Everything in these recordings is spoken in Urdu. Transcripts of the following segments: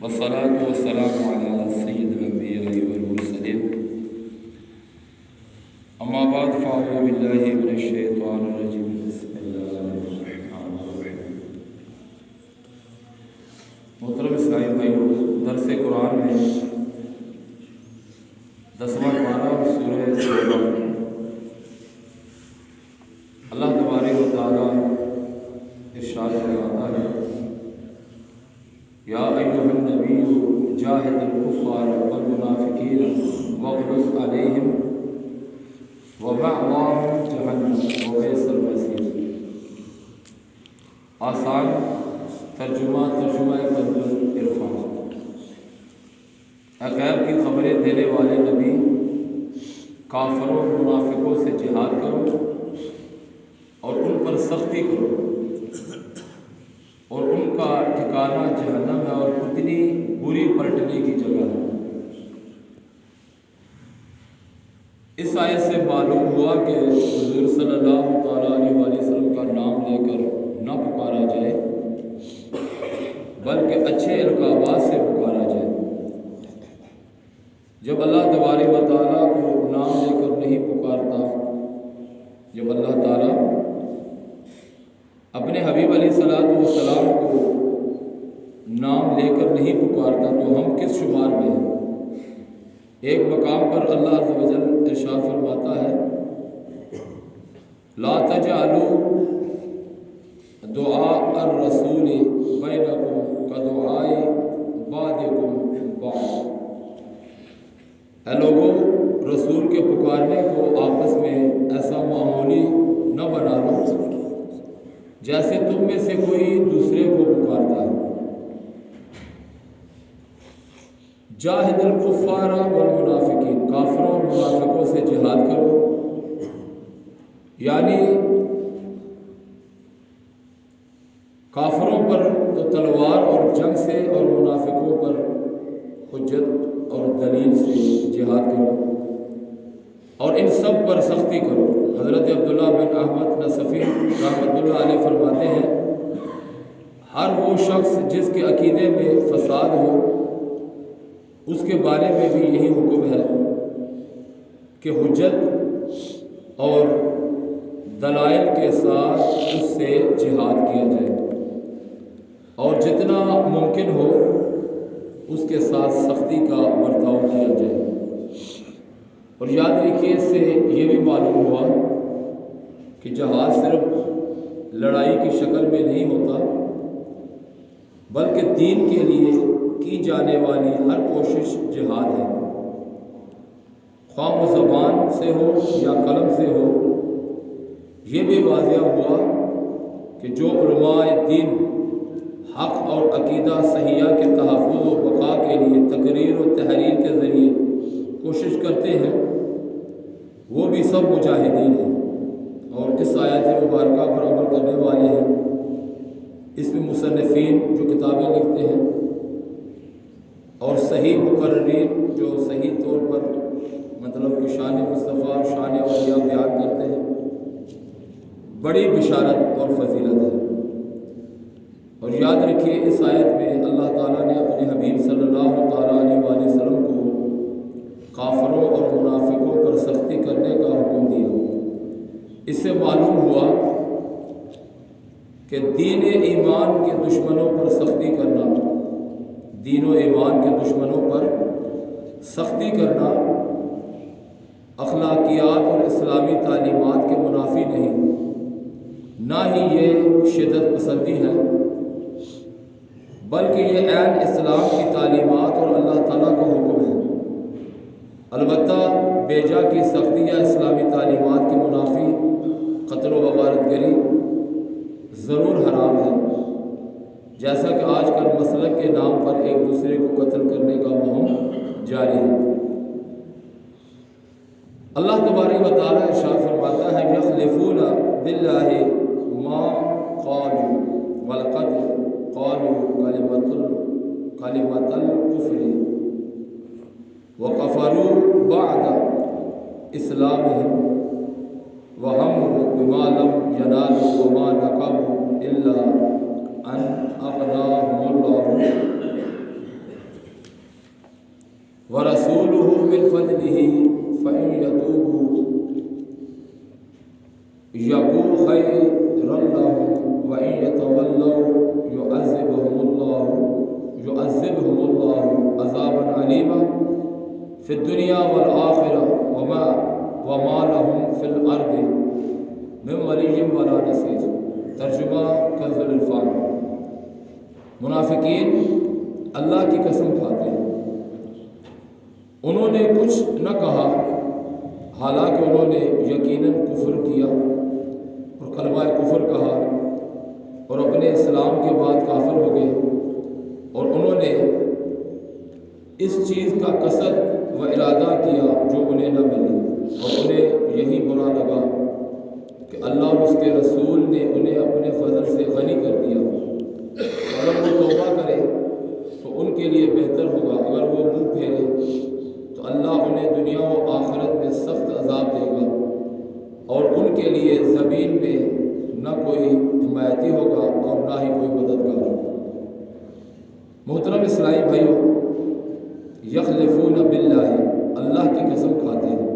والصلاة والسلام على سيد الأنبياء والمرسلين أما بعد فأعوذ بالله من الشيطان الرجيم بسم الله الرحمن الرحيم۔ محترم اسلامی بھائیو، درس قرآن میں 10واں پارہ سورہ توبہ اللہ تبارک و تعالیٰ ارشاد فرماتا ہے: یا ایھا النبی جاہد الکفار والمنافقین واغلظ علیہم ومأواہم جہنم وبئس المصیر۔ آسان ترجمہ کنز العرفان۔ غیب کی خبریں دینے والے نبی، کافروں منافقوں سے جہاد کرو اور ان پر سختی کرو، اور ان کا ٹھکانہ جہنم ہے اور کتنی بری پلٹنے کی جگہ ہے۔ اس آیت سے معلوم ہوا کہ حضور صلی اللہ تعالیٰ علیہ وسلم کا نام لے کر نہ پکارا جائے، بلکہ اچھے القابات سے پکارا جائے۔ جب اللہ تبارک و تعالیٰ کو نام لے کر نہیں پکارتا، جب اللہ تعالیٰ اپنے حبیب علیہ السلام کو نام لے کر نہیں پکارتا تو ہم کس شمار میں ہیں؟ ایک مقام پر اللہ عز و جل ارشاد فرماتا ہے: لا تجعلوا دعاء الرسول بینکم کدعاء بعضکم بعض۔ اے لوگوں، رسول کے پکارنے کو آپس میں ایسا معمولی نہ بنا لو جیسے تم میں سے کوئی دوسرے کو پکارتا ہے۔ جاہد الکفار والمنافقین، کافروں اور منافقوں سے جہاد کرو، یعنی کافروں پر تو تلوار اور جنگ سے اور منافقوں پر حجت اور دلیل سے جہاد کرو، اور ان سب پر سختی کرو۔ حضرت عبداللہ بن احمد نصفی رحمۃ اللہ علیہ فرماتے ہیں: ہر وہ شخص جس کے عقیدے میں فساد ہو، اس کے بارے میں بھی یہی حکم ہے کہ حجت اور دلائل کے ساتھ اس سے جہاد کیا جائے، اور جتنا ممکن ہو اس کے ساتھ سختی کا برتاؤ کیا جائے۔ اور یاد رکھیے، اس سے یہ بھی معلوم ہوا کہ جہاد صرف لڑائی کی شکل میں نہیں ہوتا، بلکہ دین کے لیے کی جانے والی ہر کوشش جہاد ہے، خواہ وہ زبان سے ہو یا قلم سے ہو۔ یہ بھی واضح ہوا کہ جو علماء دین حق اور عقیدہ صحیحہ کے تحفظ و بقا کے لیے تقریر و تحریر کے ذریعے کوشش کرتے ہیں، وہ بھی سب مجاہدین ہیں اور اس آیت مبارکہ پر عمل کرنے والے ہیں۔ اس میں مصنفین جو کتابیں لکھتے ہیں اور صحیح مقررین جو صحیح طور پر مطلب کہ شان مصطفیٰ اور شان اولیاء بیان کرتے ہیں، بڑی بشارت اور فضیلت ہے۔ اور یاد رکھیے، اس آیت میں اللہ تعالیٰ نے اپنے حبیب صلی اللہ تعالیٰ علیہ وسلم کو کافروں اور منافقوں پر سختی کرنے کا حکم دیا۔ اس سے معلوم ہوا کہ دین ایمان کے دشمنوں پر سختی کرنا، دین و ایمان کے دشمنوں پر سختی کرنا اخلاقیات اور اسلامی تعلیمات کے منافی نہیں، نہ ہی یہ شدت پسندی ہے، بلکہ یہ عین اسلام کی تعلیمات اور اللہ تعالیٰ کا حکم ہے۔ البتہ بیجا کی سختی یا اسلامی تعلیمات کے منافی قتل و غارت گری ضرور حرام ہے، جیسا کہ آج کل مسلک کے نام پر ایک دوسرے کو قتل کرنے کا مہم جاری ہے۔ اللہ تبارک و تعالیٰ ارشاد فرماتا ہے: یخلفون باللہ ما قالوا ولقد قالوا کلمۃ الکفر وکفروا بعد اسلامہم وہموا بما لم ینالوا وما نقموا الا ان اغناهم اللہ ورسولہ من فضلہ فإن یتوبوا یکو خیرا لہم وإن یتولوا يعذبهم اللہ عذابا علیما فی الدنیا والآخرہ وما لهم فی الارض من ولی ولا نصیر۔ ترجمہ کنز العرفان۔ منافقین اللہ کی قسم کھاتے ہیں، انہوں نے کچھ نہ کہا حالانکہ انہوں نے یقیناً کفر کیا اور کلمہ کفر کہا اور اپنے اسلام کے بعد کافر ہو گئے، اور انہوں نے اس چیز کا قصد و ارادہ کیا جو انہیں نہ ملی، اور انہیں یہی برا لگا کہ اللہ اور اس کے رسول نے انہیں اپنے فضل سے غنی کر دیا۔ اگر وہ توبہ کرے تو ان کے لیے بہتر ہوگا، اگر وہ منہ پھیرے تو اللہ انہیں دنیا و آخرت میں سخت عذاب دے گا، اور ان کے لیے زمین میں نہ کوئی حمایتی ہوگا اور نہ ہی کوئی مددگار۔ محترم اسلامی بھائیوں، یخلفون باللہ، اللہ کی قسم کھاتے ہیں۔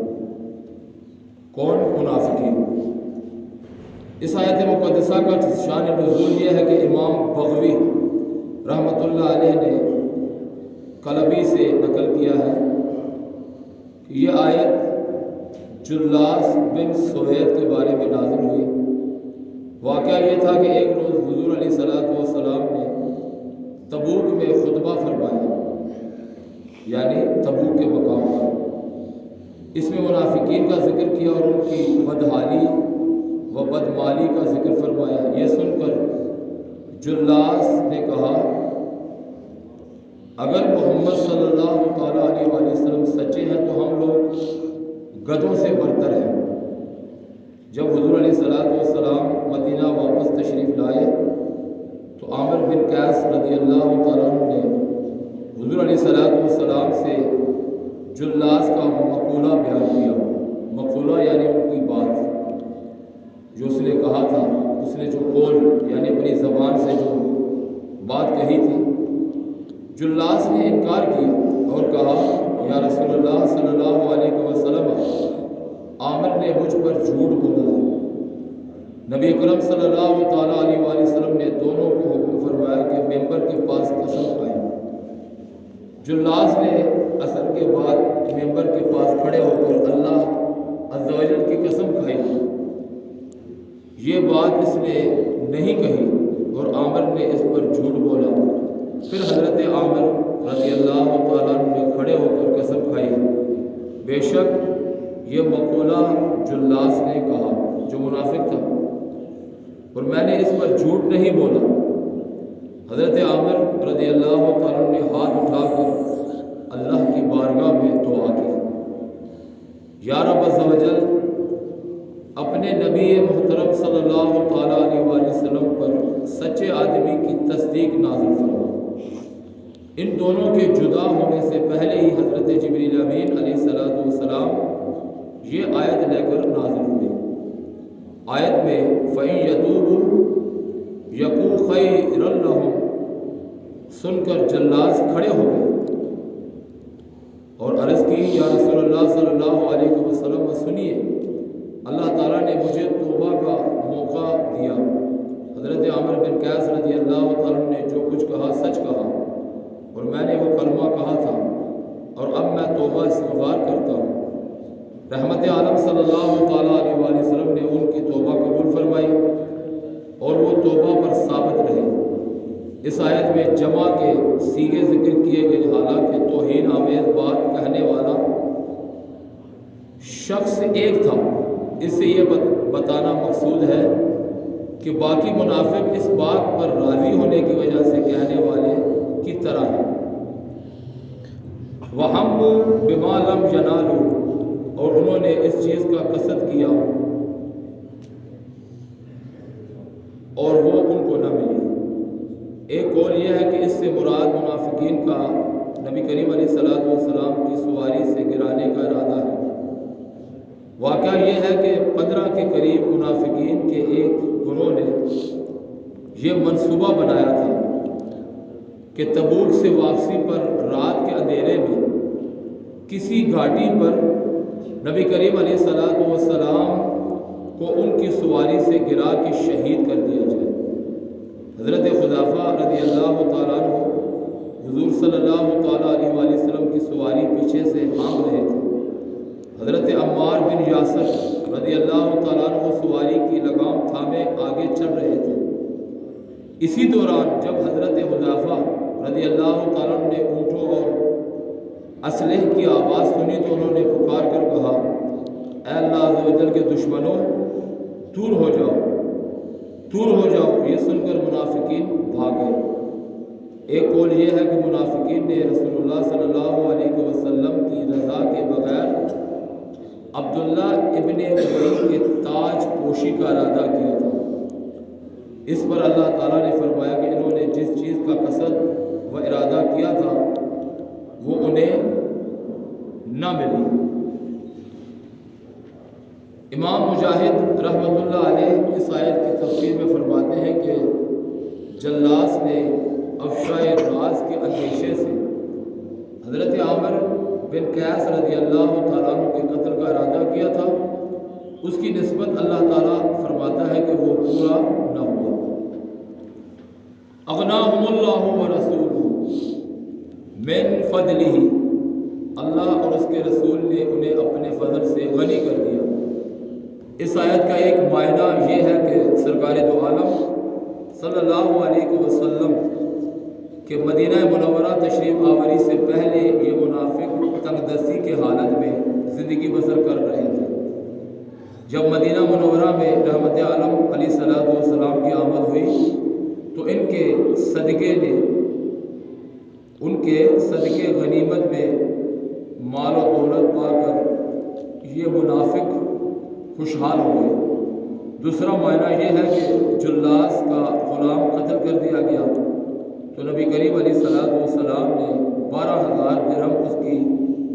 کون؟ منافقین۔ اس آیت مقدسہ کا شان نزول یہ ہے کہ امام بغوی رحمۃ اللہ علیہ نے قلبی سے نقل کیا ہے کہ یہ آیت جلاس بن سوید کے بارے میں نازل ہوئی۔ واقعہ یہ تھا کہ ایک روز حضور علیہ السلام نے تبوک میں خطبہ فرمایا، یعنی تبوک کے مقام پر۔ اس میں منافقین کا ذکر کیا اور ان کی بدحالی و بدمالی کا ذکر فرمایا۔ یہ سن کر جلاس نے کہا، اگر محمد صلی اللہ تعالیٰ علیہ وسلم سچے ہیں تو ہم لوگ گدھوں سے برتر ہیں۔ جب حضور علیہ السلام مدینہ واپس تشریف لائے تو عامر بن قیس رضی اللہ تعالیٰ عنہ نے حضور علیہ السلام سے جلاس کا مقولہ بیان کیا۔ مقولہ یعنی ان کی بات جو اس نے کہا تھا، اس نے جو قول یعنی اپنی زبان سے جو بات کہی تھی۔ جلاس نے انکار کیا اور کہا، یا رسول اللہ صلی اللہ علیہ وسلم، عامر نے مجھ پر جھوٹ بولا ہے۔ نبی اکرم صلی اللہ تعالیٰ علیہ وسلم نے دونوں کو حکم فرمایا کہ ممبر کے پاس قسم کھائیں۔ جلاس نے عصر کے بعد ممبر کے پاس کھڑے ہو کر اللہ عز و جل کی قسم کھائی۔ یہ بات اس نے نہیں کہی اور عامر نے اس پر جھوٹ بولا۔ پھر حضرت عامر رضی اللہ تعالیٰ عنہ نے کھڑے ہو کر قسم کھائی، بے شک یہ مقولہ جلاس نے کہا جو منافق تھا، اور میں نے اس پر جھوٹ نہیں بولا۔ حضرت عامر رضی اللہ تعالیٰ عنہ نے ہاتھ اٹھا کر اللہ کی بارگاہ میں دعا کی، یا رب عز و جل، اپنے نبی محترم صلی اللہ تعالیٰ علیہ وسلم پر سچے آدمی کی تصدیق نازل فرما۔ ان دونوں کے جدا ہونے سے پہلے ہی حضرت جبریل امین علیہ السلام یہ آیت لے کر نازل ہوئے۔ آیت میں فَإِن يَتُوبُوا یَکُو خَیْرًا لَهُم سن کر جلاس کھڑے ہو گئے اور عرض کی، یا رسول اللہ صلی اللہ علیہ وسلم، سنیے، اللہ تعالیٰ نے مجھے توبہ کا موقع دیا۔ حضرت عامر بن قیس رضی اللہ تعالیٰ نے جو کچھ کہا سچ کہا، اور میں نے وہ کلمہ کہا تھا، اور اب میں توبہ استغفار کرتا ہوں۔ رحمت عالم صلی اللہ تعالیٰ علیہ وسلم نے ان کی توبہ قبول فرمائی اور وہ توبہ پر ثابت رہے۔ اس آیت میں جمع کے صیغے ذکر کیے گئے، حالانکہ توہین آمیز بات کہنے والا شخص ایک تھا۔ اس سے یہ بتانا مقصود ہے کہ باقی منافق اس بات پر راضی ہونے کی وجہ سے کہنے والے کی طرح ہے۔ وَهَمُّوا بِمَا لَمْ يَنَالُوا، اور انہوں نے اس چیز کا قصد کیا اور وہ ان کو نہ ملی۔ ایک قول یہ ہے کہ اس سے مراد منافقین کا نبی کریم علیہ السلام کی سواری سے گرانے کا ارادہ ہے۔ واقعہ یہ ہے کہ 15 کے قریب منافقین کے ایک گروہ نے یہ منصوبہ بنایا تھا کہ تبوک سے واپسی پر رات کے اندھیرے میں کسی گھاٹی پر نبی کریم علیہ السلام کو ان کی سواری سے گرا کے شہید کر دیا جائے۔ حضرت حذیفہ رضی اللہ تعالیٰ عنہ حضور صلی اللہ تعالیٰ علیہ وآلہ وسلم کی سواری پیچھے سے ہانک رہے تھے۔ حضرت عمار بن یاسر رضی اللہ تعالیٰ عنہ سواری کی لگام تھامے آگے چل رہے تھے۔ اسی دوران جب حضرت حذیفہ رضی اللہ تعالیٰ عنہ نے اونٹوں اور اسلحے کی آواز سنی تو انہوں نے پکار کر کہا، اے اللہ عز و جل کے دشمنوں، دور ہو جاؤ، دور ہو جاؤ۔ یہ سن کر منافقین بھاگ گئے۔ ایک قول یہ ہے کہ منافقین نے رسول اللہ صلی اللہ علیہ وسلم کی رضا کے بغیر عبداللہ ابن ابی کے تاج پوشی کا ارادہ کیا تھا۔ اس پر اللہ تعالیٰ نے فرمایا کہ انہوں نے جس چیز کا قصد و ارادہ کیا تھا وہ انہیں نہ ملی۔ امام مجاہد رحمۃ اللہ علیہ اس آیت کی تفسیر میں فرماتے ہیں کہ جلاس نے افشائے راز کے اندیشے سے حضرت عامر بن قیس رضی اللہ تعالیٰ عنہ کے قتل کا ارادہ کیا تھا۔ اس کی نسبت اللہ تعالیٰ فرماتا ہے کہ وہ پورا نہ ہوا۔ اغناہم اللہ ورسولہ من فضلہ، اللہ اور اس کے رسول نے انہیں اپنے فضل سے غنی کر دیا۔ اس آیت کا ایک معنی یہ ہے کہ سرکار دو عالم صلی اللہ علیہ وسلم کہ مدینہ منورہ تشریف آوری سے پہلے یہ منافق تنگ دستی کے حالت میں زندگی بسر کر رہے تھے۔ جب مدینہ منورہ میں رحمت عالم علیہ السلام کی آمد ہوئی تو ان کے صدقے غنیمت میں مال و دولت پا کر یہ منافق خوشحال ہو گئے۔ دوسرا معنی یہ ہے کہ جلاس کا غلام قتل کر دیا گیا تو نبی کریم علیہ السلام نے 12,000 درہم اس کی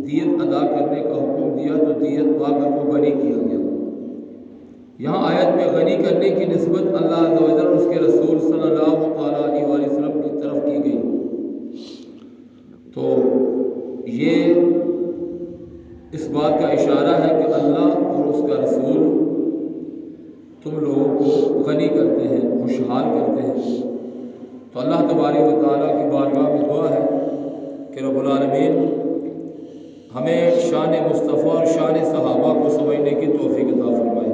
دیت ادا کرنے کا حکم دیا تو دیت پا کر وہ غنی کیا گیا۔ یہاں آیت میں غنی کرنے کی نسبت اللہ عز و جل اور اس کے رسول صلی اللہ تعالیٰ علیہ وسلم کی طرف کی گئی۔ تو یہ اس بات کا اشارہ ہے کہ اللہ اور اس کا رسول تم لوگوں کو غنی کرتے ہیں، خوشحال کرتے ہیں۔ تو اللہ تبارک و تعالیٰ کی بارگاہ میں دعا ہے کہ رب العالمین ہمیں شان مصطفیٰ اور شان صحابہ کو سمجھنے کی توفیق عطا فرمائے۔